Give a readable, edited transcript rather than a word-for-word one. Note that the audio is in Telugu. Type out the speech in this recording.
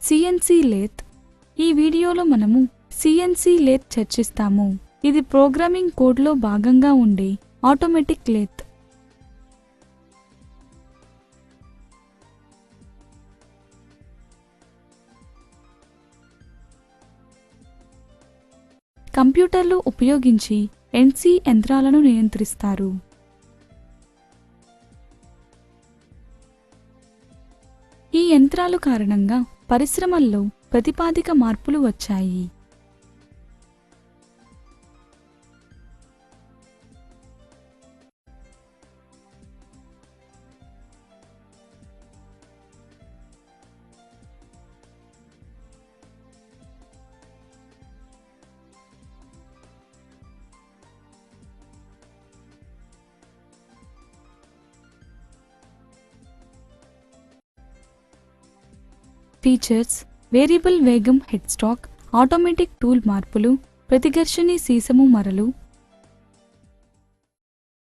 CNC lathe. ఈ వీడియోలో మనము సిఎన్సి లేత్ చర్చిస్తాము. ఇది ప్రోగ్రామింగ్ కోడ్లో భాగంగా ఉండే ఆటోమేటిక్ లేత్. కంప్యూటర్లు ఉపయోగించి ఎన్సి యంత్రాలను నియంత్రిస్తారు. ఈ యంత్రాలు కారణంగా పరిశ్రమల్లో ప్రతిపాదిక మార్పులు వచ్చాయి. ఫీచర్స్: వేరియబుల్ వేగం హెడ్ స్టాక్, ఆటోమేటిక్ టూల్ మార్పులు, ప్రతిఘర్షణి సీసము మరలు,